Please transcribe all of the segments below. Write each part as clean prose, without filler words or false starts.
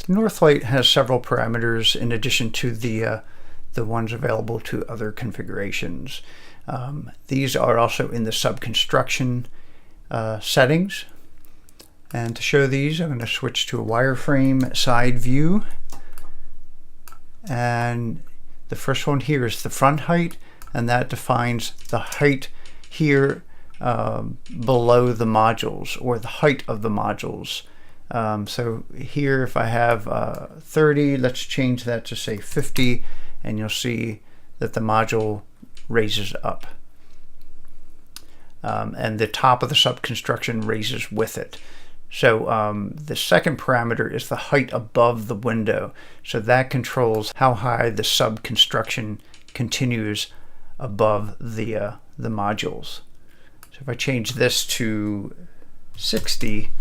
Northlight has several parameters in addition to the ones available to other configurations. These are also in the sub-construction settings. And to show these, I'm going to switch to a wireframe side view. And the first one here is the front height, and that defines the height here below the modules, or the height of the modules. So here, if I have 30, let's change that to say 50, and you'll see that the module raises up. And the top of the subconstruction raises with it. So the second parameter is the height above the window. So that controls how high the subconstruction continues above the modules. So if I change this to 60,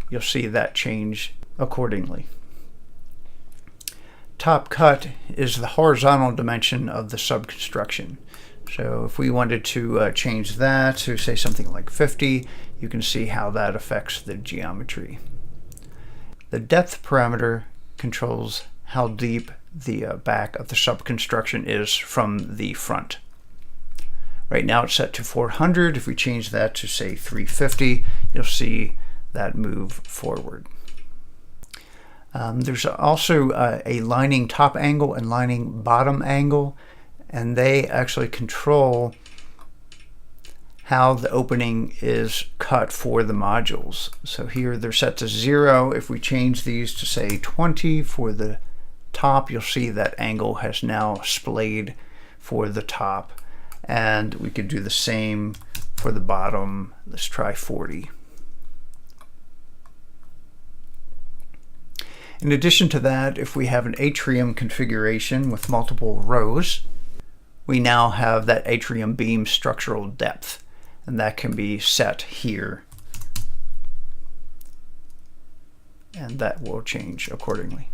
you'll see that change accordingly. Top cut is the horizontal dimension of the subconstruction. So if we wanted to change that to say something like 50, you can see how that affects the geometry. The depth parameter controls how deep the back of the subconstruction is from the front. Right now it's set to 400. If we change that to say 350, you'll see that move forward. There's also a lining top angle and lining bottom angle, and they actually control how the opening is cut for the modules. So here they're set to 0. If we change these to say 20 for the top, you'll see that angle has now splayed for the top. And we could do the same for the bottom. Let's try 40. In addition to that, if we have an atrium configuration with multiple rows, we now have that atrium beam structural depth, and that can be set here, and that will change accordingly.